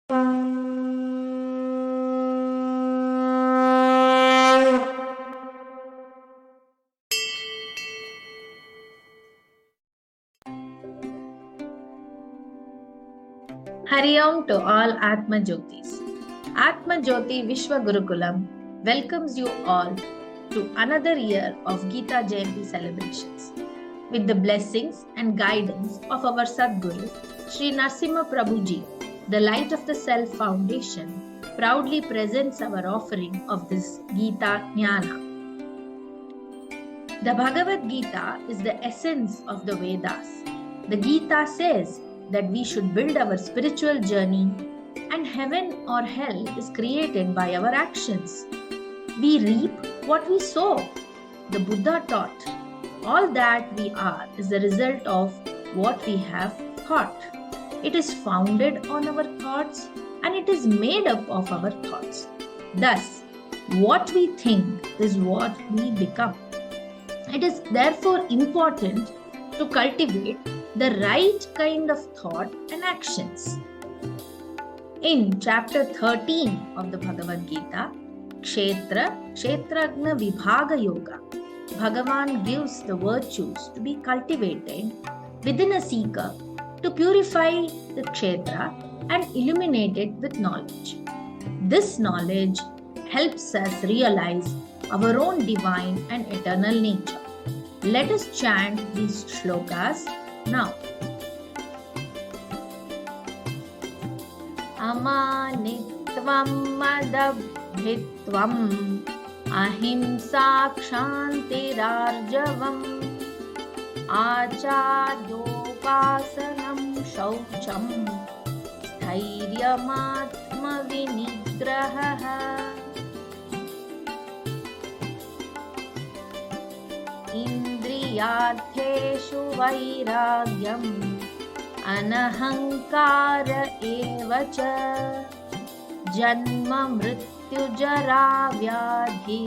Hari Om to all Atmajyotis. Atmajyoti Vishwa Gurukulam welcomes you all to another year of Gita Jayanti celebrations. With the blessings and guidance of our Sadguru, Sri Narasimha Prabhuji, the Light of the Self Foundation, proudly presents our offering of this Gita Jnana. The Bhagavad Gita is the essence of the Vedas. The Gita says that we should build our spiritual journey, and heaven or hell is created by our actions. We reap what we sow. The Buddha taught, all that we are is the result of what we have thought. It is founded on our thoughts and it is made up of our thoughts. Thus, what we think is what we become. It is therefore important to cultivate the right kind of thought and actions. In chapter 13 of the Bhagavad Gita, Kshetra Vibhaga Yoga, Bhagavan gives the virtues to be cultivated within a seeker to purify the Kshetra and illuminate it with knowledge. This knowledge helps us realize our own divine and eternal nature. Let us chant these shlokas now. Amanitvam madabhitvam ahimsa kshantirarjavam acharyopasanam shaucham sthairyamatma vinigraha indriyartheshu vairagyam anahankara eva cha janma mrityu jara vyadhi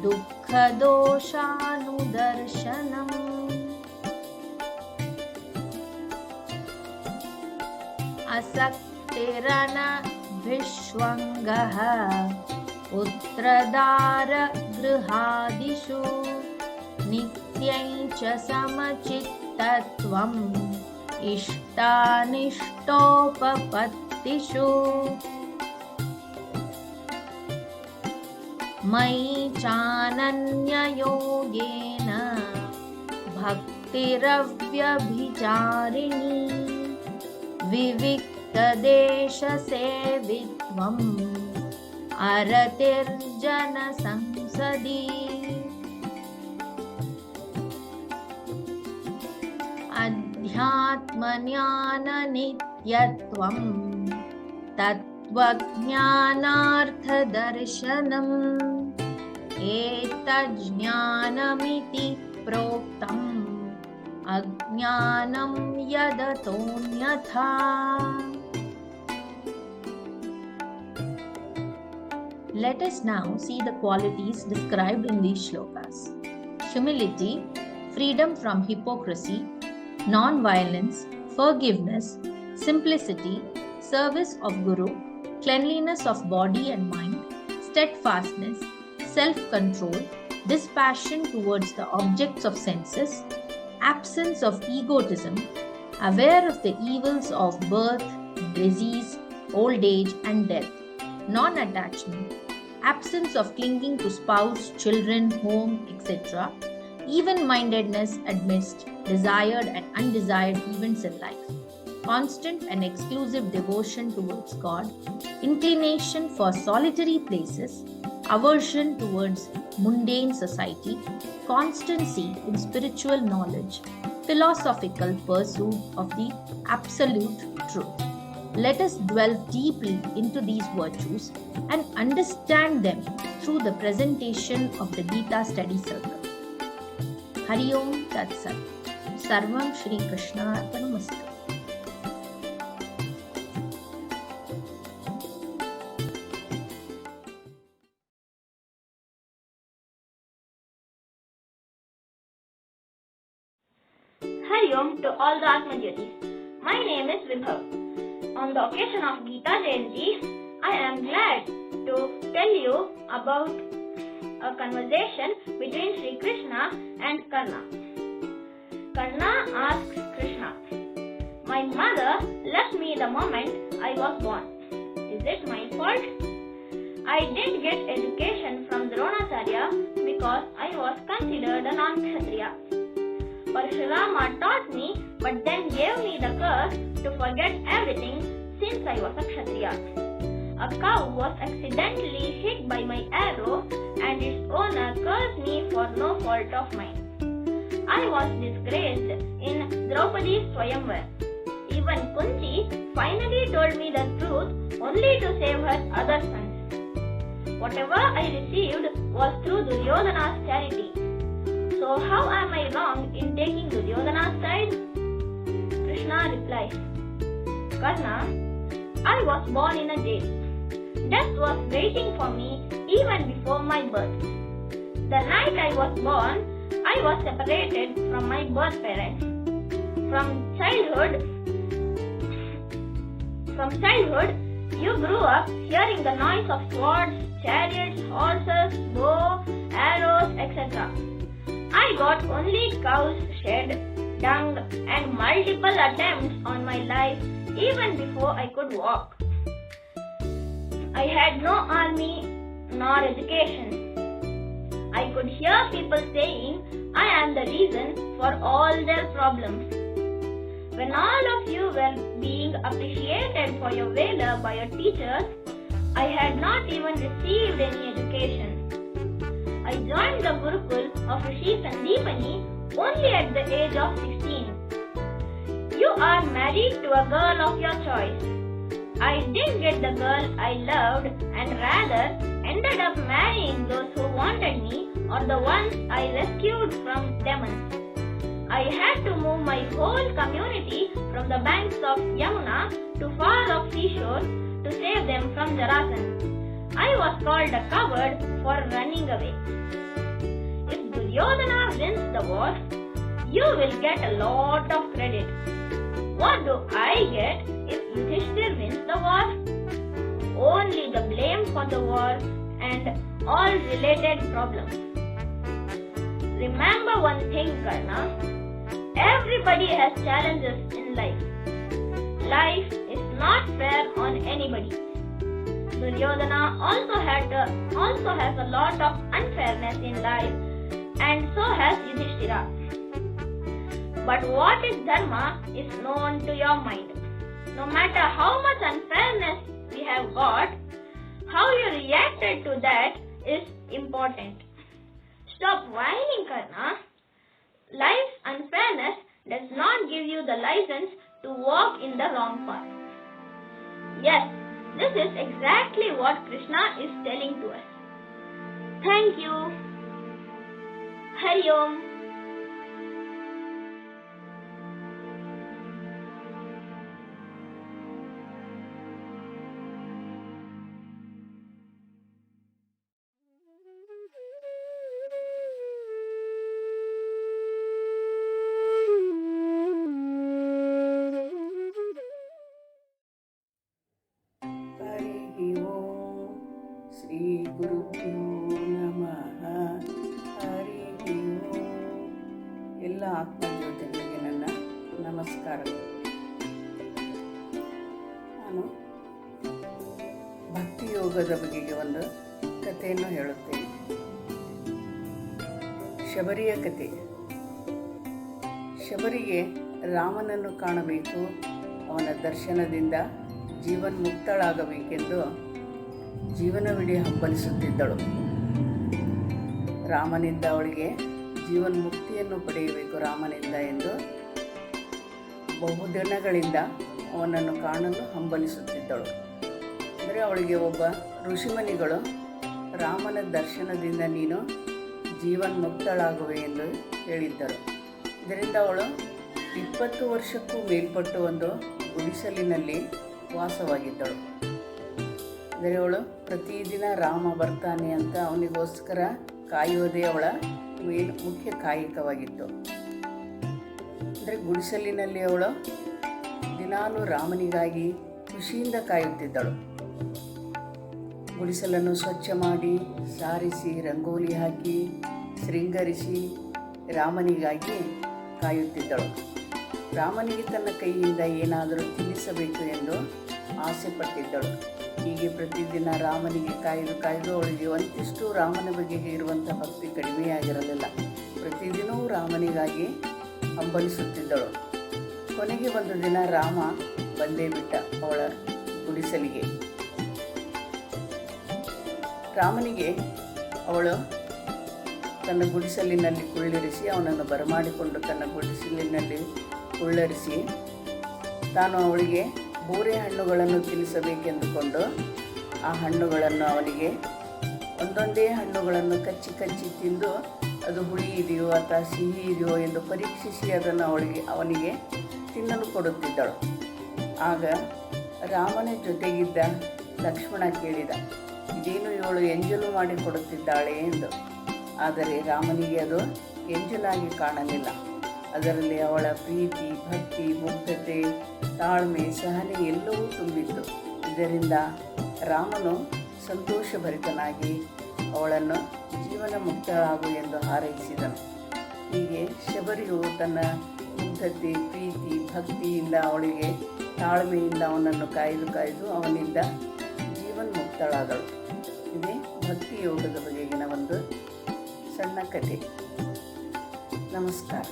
dukkha doshanudarshanam. Asaktirana vishwangaha utradara grihadishu nityaicha samachittatvam ishtanishtopapatishu mai chananya yogena bhaktiravyabicharini viviktadesha sevitvam aratirjana samsadi adhyatmanyana nityatvam tatvajnanarthadarshanam etajnanamiti proktam ajnanam yadatonyatha. Let us now see the qualities described in these shlokas. Humility, freedom from hypocrisy, non-violence, forgiveness, simplicity, service of Guru, cleanliness of body and mind, steadfastness, self-control, dispassion towards the objects of senses, absence of egotism, aware of the evils of birth, disease, old age and death, non-attachment, absence of clinging to spouse, children, home, etc., even-mindedness amidst desired and undesired events in life, constant and exclusive devotion towards God, inclination for solitary places, aversion towards mundane society, constancy in spiritual knowledge, philosophical pursuit of the absolute truth. Let us dwell deeply into these virtues and understand them through the presentation of the Gita Study Circle. Hari Om Tat Sat. Sarvam Srikrishna Arpanamastu. Hari Om to all the Atmajotis. My name is Vibhav. On the occasion of Gita Jayanti, I am glad to tell you about a conversation between Srikrishna and Karna. Karna asks Krishna, "My mother left me the moment I was born. Is it my fault? I didn't get education from Dronacharya because I was considered a non-Kshatriya. Parshurama taught me but then gave me the curse to forget everything since I was a Kshatriya. A cow was accidentally hit by my arrow and its owner cursed me for no fault of mine. I was disgraced in Draupadi's Swayamvar. Even Kunti finally told me the truth only to save her other sons. Whatever I received was through Duryodhana's charity. So how am I wrong in taking Duryodhana's side?" Krishna replies, "Karna, I was born in a jail. Death was waiting for me even before my birth. The night I was born, I was separated from my birth parents. From childhood, you grew up hearing the noise of swords, chariots, horses, bow, arrows, etc. I got only cows, shed, dung, and multiple attempts on my life even before I could walk. I had no army nor education. I could hear people saying I am the reason for all their problems. When all of you were being appreciated for your valor by your teachers, I had not even received any education. I joined the Gurukul of Rishi Sandeepani only at the age of 16. You are married to a girl of your choice. I didn't get the girl I loved and rather ended up marrying those who wanted me or the ones I rescued from demons. I had to move my whole community from the banks of Yamuna to far off seashore to save them from Jarasan. I was called a coward for running away. If Duryodhana wins the war, you will get a lot of credit. What do I get if Yudhishthir wins the war? Only the blame for the war and all related problems. Remember one thing, Karna. Everybody has challenges in life. Life is not fair on anybody. Duryodhana also has a lot of unfairness in life, and so has Yudhishthira. But what is Dharma is known to your mind. No matter how much unfairness we have got, how you reacted to that is important. Stop whining, Karna. Life's unfairness does not give you the license to walk in the wrong path. Yes, this is exactly what Krishna is telling to us. Thank you. Hari Om. Shri ಗುರುಭ್ಯೋ ನಮಃ. ಹರಿ ಓಂ. ಎಲ್ಲ ಆತ್ಮಜ್ಯೋತಿಗಳಿಗೆ ನನ್ನ ನಮಸ್ಕಾರಗಳು. ನಾನು ಭಕ್ತಿ ಯೋಗದ ಬಗೆಗೆ ಒಂದು ಕಥೆಯನ್ನು ಹೇಳುತ್ತೇನೆ. ಶಬರಿಯ ಕಥೆ. ಶಬರಿಗೆ ರಾಮನನ್ನು ಕಾಣಬೇಕು, ಅವನ ದರ್ಶನದಿಂದ ಜೀವನ್ಮುಕ್ತಳಾಗಬೇಕೆಂದು ಜೀವನವಿಡೀ ಹಂಬಲಿಸುತ್ತಿದ್ದಳು. ರಾಮನಿಂದ ಅವಳಿಗೆ ಜೀವನ್ಮುಕ್ತಿಯನ್ನು ಪಡೆಯಬೇಕು ರಾಮನಿಂದ ಎಂದು ಬಹುದಿನಗಳಿಂದ ಅವನನ್ನು ಕಾಣಲು ಹಂಬಲಿಸುತ್ತಿದ್ದಳು. ಅಂದರೆ ಅವಳಿಗೆ ಒಬ್ಬ ಋಷಿಮುನಿಗಳು ರಾಮನ ದರ್ಶನದಿಂದ ನೀನು ಜೀವನ್ಮುಕ್ತಳಾಗುವೆ ಎಂದು ಹೇಳಿದ್ದರು. ಇದರಿಂದ ಅವಳು 20 ವರ್ಷಕ್ಕೂ ಮೇಲ್ಪಟ್ಟು ಒಂದು ಗುಡಿಸಲಿನಲ್ಲಿ ವಾಸವಾಗಿದ್ದಳು. ಅಂದರೆ ಅವಳು ಪ್ರತಿದಿನ ರಾಮ ಬರ್ತಾನೆ ಅಂತ ಅವನಿಗೋಸ್ಕರ ಕಾಯೋದೇ ಅವಳ ಮುಖ್ಯ ಕಾಯಕವಾಗಿತ್ತು. ಅಂದರೆ ಗುಡಿಸಲಿನಲ್ಲಿ ಅವಳು ದಿನಾಲೂ ರಾಮನಿಗಾಗಿ ಖುಷಿಯಿಂದ ಕಾಯುತ್ತಿದ್ದಳು. ಗುಡಿಸಲನ್ನು ಸ್ವಚ್ಛ ಮಾಡಿ, ಸಾರಿಸಿ, ರಂಗೋಲಿ ಹಾಕಿ, ಶೃಂಗರಿಸಿ ರಾಮನಿಗಾಗಿ ಕಾಯುತ್ತಿದ್ದಳು. ರಾಮನಿಗೆ ತನ್ನ ಕೈಯಿಂದ ಏನಾದರೂ ತಿನ್ನಿಸಬೇಕು ಎಂದು ಆಸೆ ಪಟ್ಟಿದ್ದಳು. ಹೀಗೆ ಪ್ರತಿದಿನ ರಾಮನಿಗೆ ಕಾಯ್ದು ಕಾಯ್ದು ಅವಳಿಗೆ ಒಂದಿಷ್ಟು ರಾಮನ ಬಗೆಗೆ ಇರುವಂಥ ಭಕ್ತಿ ಕಡಿಮೆಯಾಗಿರಲಿಲ್ಲ. ಪ್ರತಿದಿನವೂ ರಾಮನಿಗಾಗಿ ಹಂಬಲಿಸುತ್ತಿದ್ದಳು. ಕೊನೆಗೆ ಒಂದು ದಿನ ರಾಮ ಬಂದೇ ಬಿಟ್ಟ ಅವಳ ಗುಡಿಸಲಿಗೆ. ರಾಮನಿಗೆ ಅವಳು ತನ್ನ ಗುಡಿಸಲಿನಲ್ಲಿ ಕುಳ್ಳಿರಿಸಿ ಅವನನ್ನು ಬರಮಾಡಿಕೊಂಡು ತನ್ನ ಗುಡಿಸಲಿನಲ್ಲಿ ಕುಳ್ಳರಿಸಿ ತಾನು ಅವಳಿಗೆ ಬೋರೆ ಹಣ್ಣುಗಳನ್ನು ತಿನ್ನಿಸಬೇಕೆಂದುಕೊಂಡು ಆ ಹಣ್ಣುಗಳನ್ನು ಅವನಿಗೆ ಒಂದೊಂದೇ ಹಣ್ಣುಗಳನ್ನು ಕಚ್ಚಿ ಕಚ್ಚಿ ತಿಂದು ಅದು ಹುಳಿ ಇದೆಯೋ ಅಥವಾ ಸಿಹಿ ಇದೆಯೋ ಎಂದು ಪರೀಕ್ಷಿಸಿ ಅದನ್ನು ಅವನಿಗೆ ತಿನ್ನಲು ಕೊಡುತ್ತಿದ್ದಳು. ಆಗ ರಾಮನ ಜೊತೆಗಿದ್ದ ಲಕ್ಷ್ಮಣ ಕೇಳಿದ, ಇದೇನು ಇವಳು ಎಂಜಲು ಮಾಡಿ ಕೊಡುತ್ತಿದ್ದಾಳೆ ಎಂದು. ಆದರೆ ರಾಮನಿಗೆ ಅದು ಎಂಜಲಾಗಿ ಕಾಣಲಿಲ್ಲ. ಅದರಲ್ಲಿ ಅವಳ ಪ್ರೀತಿ, ಭಕ್ತಿ, ಮುಗ್ಧತೆ, ತಾಳ್ಮೆ, ಸಹನೆ ಎಲ್ಲವೂ ತುಂಬಿತ್ತು. ಇದರಿಂದ ರಾಮನು ಸಂತೋಷಭರಿತನಾಗಿ ಅವಳನ್ನು ಜೀವನ ಮುಕ್ತಳಾಗು ಎಂದು ಹಾರೈಸಿದನು. ಹೀಗೆ ಶಬರಿಯು ತನ್ನ ಮುಗ್ಧತೆ, ಪ್ರೀತಿ, ಭಕ್ತಿಯಿಂದ ಅವಳಿಗೆ ತಾಳ್ಮೆಯಿಂದ ಅವನನ್ನು ಕಾಯ್ದು ಅವನಿಂದ ಜೀವನ ಮುಕ್ತಳಾದಳು. ಇದೇ ಭಕ್ತಿ ಯೋಗದ ಬಗೆಗಿನ ಒಂದು ಸಣ್ಣ ಕಥೆ. ನಮಸ್ಕಾರ.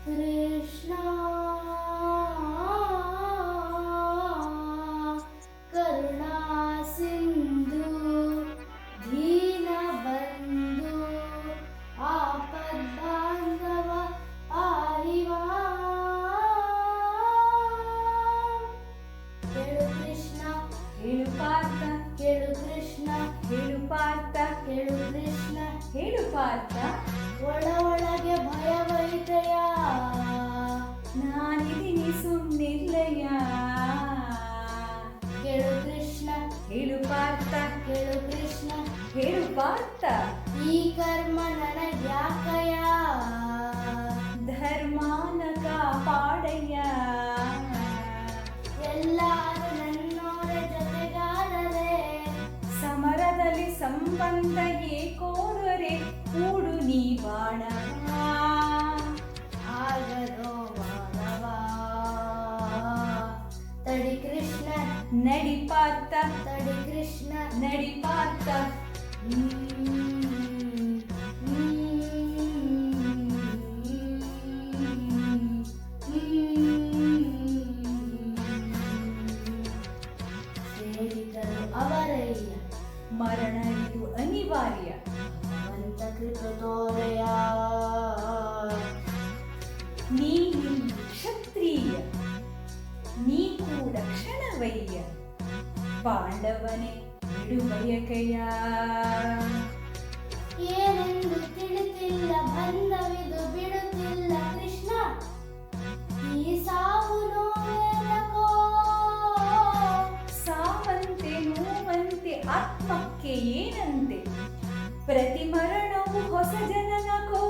Krishna Karna Sindhu Dina Bandhu Apad Bandhava Ariva. Kelu Krishna Kelu Partha Kelu Krishna Kelu Partha Kelu Krishna Kelu Partha. ಒಳಗೆ ಭಯವೈತಯ ನಾನಿದ್ದೀನಿ ಸುಮ್ಮನಿರ್ಲಯ. ಕೇಳು ಕೃಷ್ಣ ಹೇಳು ಪಾರ್ಥ ಕೇಳು ಕೃಷ್ಣ ಹೇಳು ಪಾರ್ಥ. ಈ ಕರ್ಮ ನನಗ್ಯಾಕಯ ಧರ್ಮಾನ ಕಾಪಾಡಯ್ಯ. ಎಲ್ಲರೂ ನನ್ನೋರೆ ಜೊತೆಗಾರರೇ ಸಮರದಲ್ಲಿ ಸಂಬಂಧ ಏಕೋದರೆ ಕೂಡು ನೀ ಬಾಣವ ಆಗದೋ ಮಾನವ. ತಡಿ ಕೃಷ್ಣ ನಡಿ ಪಾರ್ಥ ತಡಿ ಕೃಷ್ಣ ನಡಿ ಪಾರ್ಥ. ಸೇರಿದರು ಅವರಯ್ಯ ಮರಣ ಇದು ಅನಿವಾರ್ಯ. ಭಗವಂತ ಕೃಪೆ ತೋರೆಯ ನೀನು ಕ್ಷತ್ರಿಯ ನೀ ಕೂಡ ಕ್ಷಣವಯ್ಯ. ಪಾಂಡವನೇ ಬಿಡು ಬಯಕೆಯ ಏನೆಂದು ತಿಳಿತಿಲ್ಲ ಬಂಧವಿದು ಬಿಡುತ್ತಿಲ್ಲ ಕೃಷ್ಣ. ಈ ಸಾವು ನೋವೇನಕೋ ಸಾವಂತೆ ನೋವಂತೆ ಆತ್ಮಕ್ಕೆ ಏನಂತೆ. ಪ್ರತಿ ಮರಣವು ಹೊಸ ಜನನಕೋ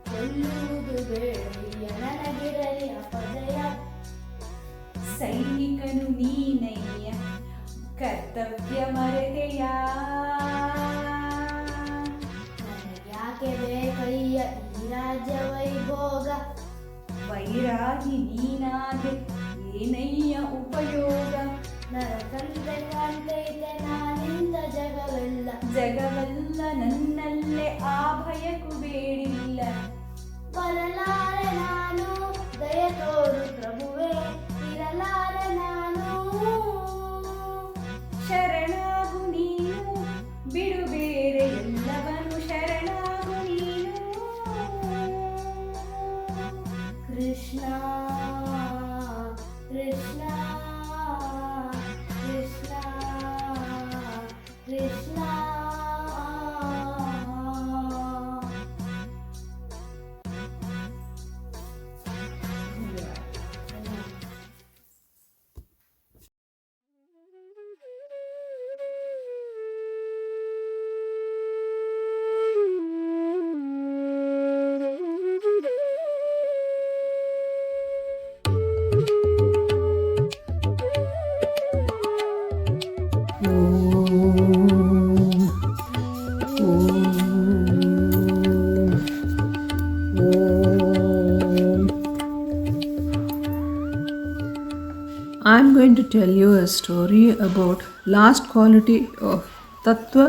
ಕೊಲ್ಲುವುದು ಬೇಡಯ್ಯ ನನಗಿರಲಿ ಅಪಜಯ. ಸೈನಿಕನು ನೀನಯ್ಯ ಕರ್ತವ್ಯ ಮರೆತೆಯ. ನನಗ್ಯಾಕೆ ಬೇಕಯ್ಯ ಈ ರಾಜ್ಯ ವೈಭೋಗ. ವೈರಾಗಿ ನೀನಾದೆ ಏನಯ್ಯ ಉಪಯೋಗ. ನರಕಂತೆ ಕಾಣ್ತೈತೆ ನಾನಿಂದ ಜಗವೆಲ್ಲ ನನ್ನಲ್ಲೇ ಆ ಭಯಕ್ಕೂ ಬೇಡಿಲ್ಲ. ಬರಲಾರೆ ನಾನು ದಯ ತೋರು ಪ್ರಭುವೇ ಇರಲಾರೆ ನಾನು. ಶರಣಾಗು ನೀನು ಬಿಡು ಬೇರೆ ಎಲ್ಲವನು ಶರಣಾಗು ನೀನು. Krishna Krishna Krishna Krishna tell you a story about last quality of Tattva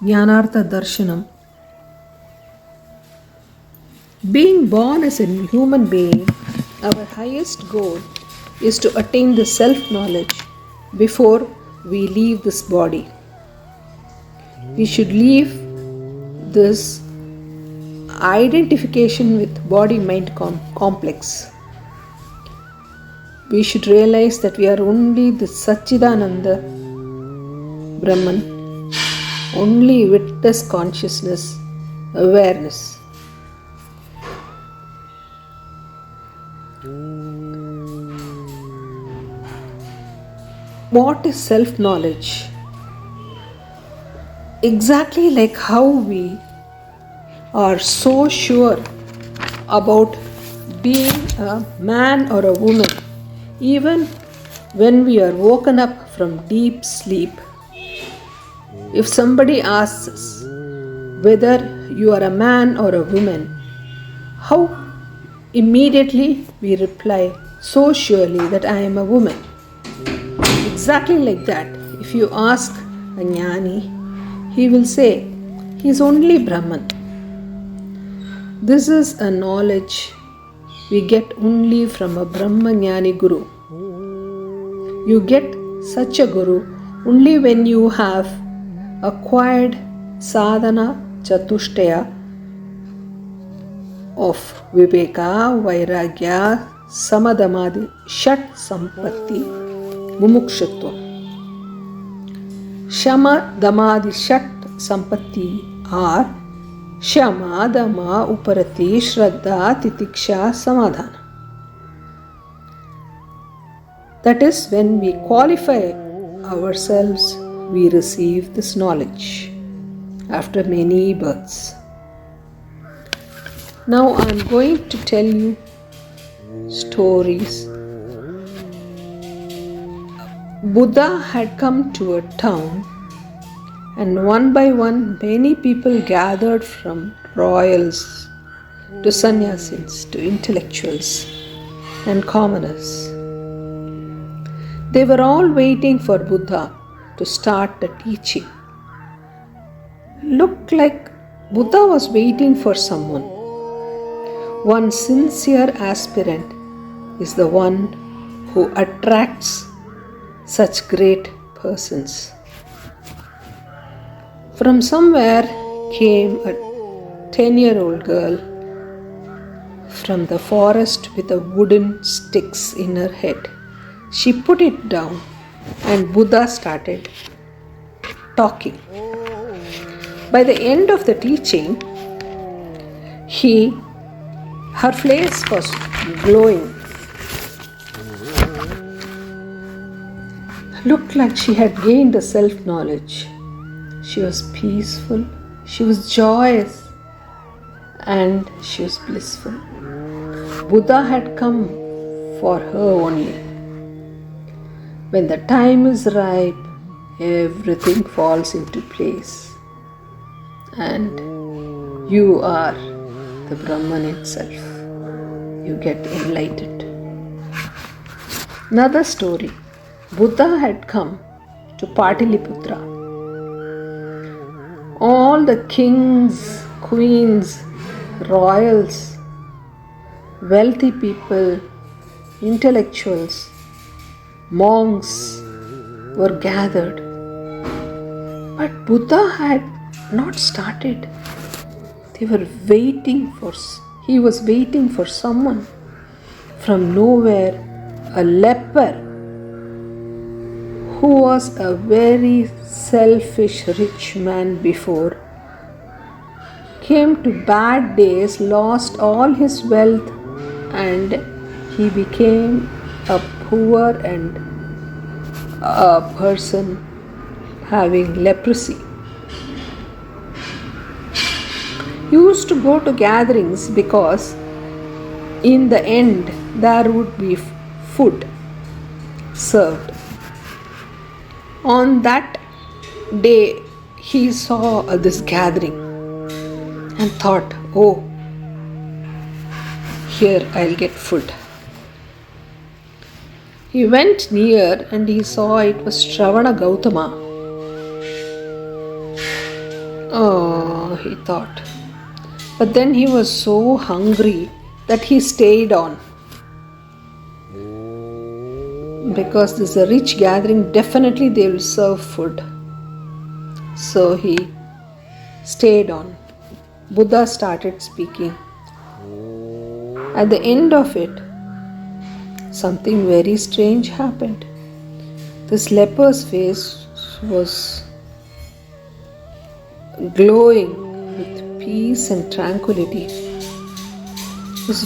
Jnanartha Darshanam. Being born as a human being, our highest goal is to attain the self-knowledge before we leave this body. We should leave this identification with body-mind complex. We should realize that we are only the Satchidananda Brahman, only witness consciousness, awareness. What is self-knowledge? Exactly like how we are so sure about being a man or a woman, even when we are woken up from deep sleep. If somebody asks us whether you are a man or a woman, how immediately we reply so surely that I am a woman. Exactly like that, if you ask a jnani, he will say he is only Brahman. This is a knowledge we get only from a Brahma Jnani Guru. You get such a Guru only when you have acquired sadhana chatushtaya of viveka, vairagya, samadhamadi, shat sampatti, mumukshutva. Shama dhamadi shat sampatti are Shama, Dhamma, Uparati, Shraddha, Titiksha, Samadhana. That is, when we qualify ourselves, we receive this knowledge after many births. Now I am going to tell you stories. Buddha had come to a town, and one by one many people gathered, from royals to sannyasis to intellectuals and commoners. They were all waiting for Buddha to start the teaching. Looked like Buddha was waiting for someone. One sincere aspirant is the one who attracts such great persons. From somewhere came a 10-year-old girl from the forest with a wooden sticks in her head. She put it down and Buddha started talking. By the end of the teaching, her face was glowing. Looked like she had gained a self-knowledge. She was peaceful, she was joyous, and she was blissful. Buddha had come for her only. When the time is ripe, everything falls into place, and you are the Brahman itself. You get enlightened. Another story. Buddha had come to Pataliputra. All the kings, queens, royals, wealthy people, intellectuals, monks were gathered. But Buddha had not started. He was waiting for someone. From nowhere, a leper who was a very selfish rich man before, came to bad days, lost all his wealth, and he became a poor and a person having leprosy. He used to go to gatherings because in the end there would be food served. On that day, he saw this gathering and thought, oh, here I'll get food. He went near and he saw it was Shravana Gautama. Oh, he thought. But then he was so hungry that he stayed on. Because this is a rich gathering, definitely they will serve food. So he stayed on. Buddha started speaking. At the end of it, something very strange happened. This leper's face was glowing with peace and tranquility. It was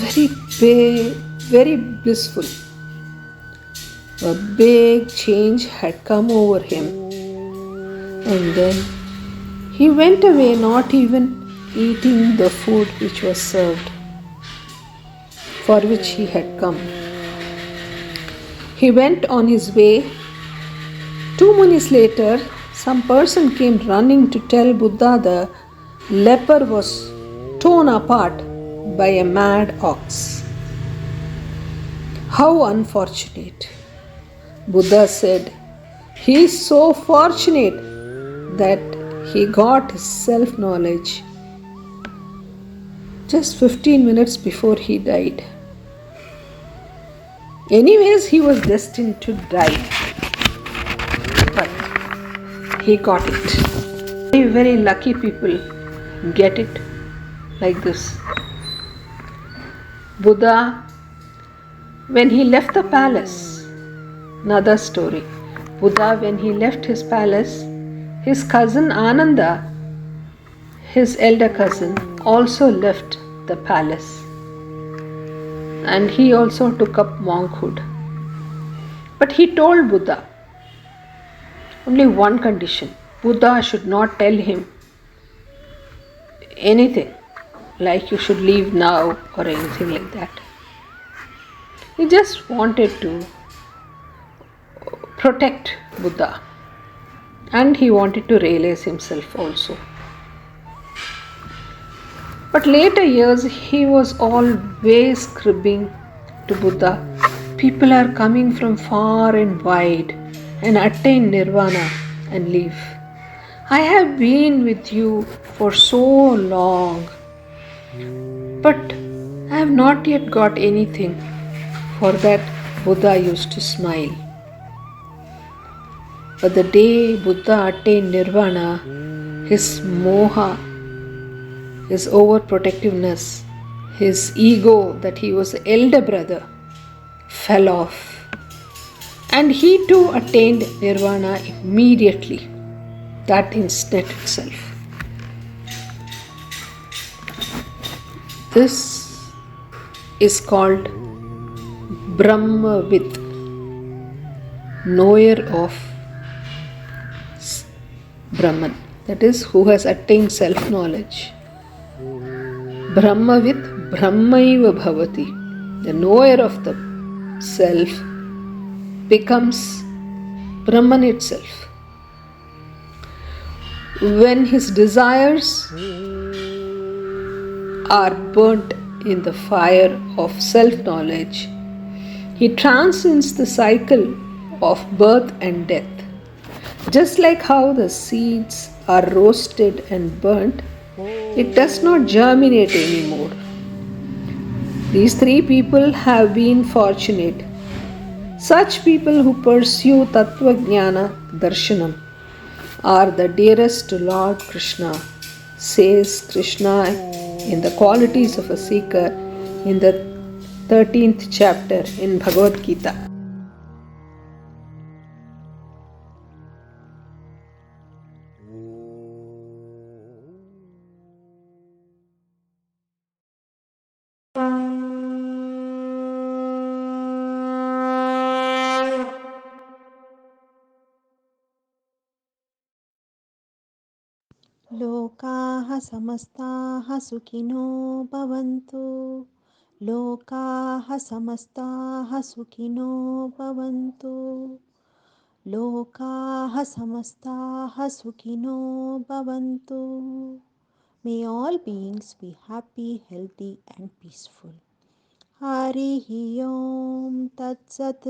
very blissful. A big change had come over him. And then he went away, not even eating the food which was served, for which he had come. He went on his way. 2 minutes later, some person came running to tell Buddha the leper was torn apart by a mad ox. How unfortunate! Buddha said, he is so fortunate that he got his self-knowledge just 15 minutes before he died. Anyways, he was destined to die. But he got it. Very lucky people get it like this. Buddha, when he left the palace, another story. Buddha, when he left his palace, his cousin Ananda, his elder cousin, also left the palace. And he also took up monkhood. But he told Buddha only one condition. Buddha should not tell him anything like you should leave now or anything like that. He just wanted to protect Buddha, and he wanted to realize himself also. But later years, he was always cribbing to Buddha. People are coming from far and wide and attain nirvana and leave. I have been with you for so long, but I have not yet got anything. For that, Buddha used to smile. But the day Buddha attained nirvana, his moha, his overprotectiveness, his ego that he was the elder brother, fell off. And he too attained nirvana immediately, that instant itself. This is called Brahmavid, knower of Brahman, that is, who has attained self-knowledge. Brahmavid Brahmaiva Bhavati, the knower of the self becomes Brahman itself. When his desires are burnt in the fire of self-knowledge, he transcends the cycle of birth and death. Just like how the seeds are roasted and burnt, it does not germinate anymore. These three people have been fortunate. Such people who pursue Tattva Jnana Darshanam are the dearest to Lord Krishna, says Krishna in the qualities of a seeker in the 13th chapter in Bhagavad Gita. लोकाः समस्ताः सुखिनो भवन्तु लोकाः समस्ताः सुखिनो भवन्तु लोकाः समस्ताः सुखिनो भवन्तु. May all beings be happy, healthy and peaceful. हरिः ओं तत्सत्।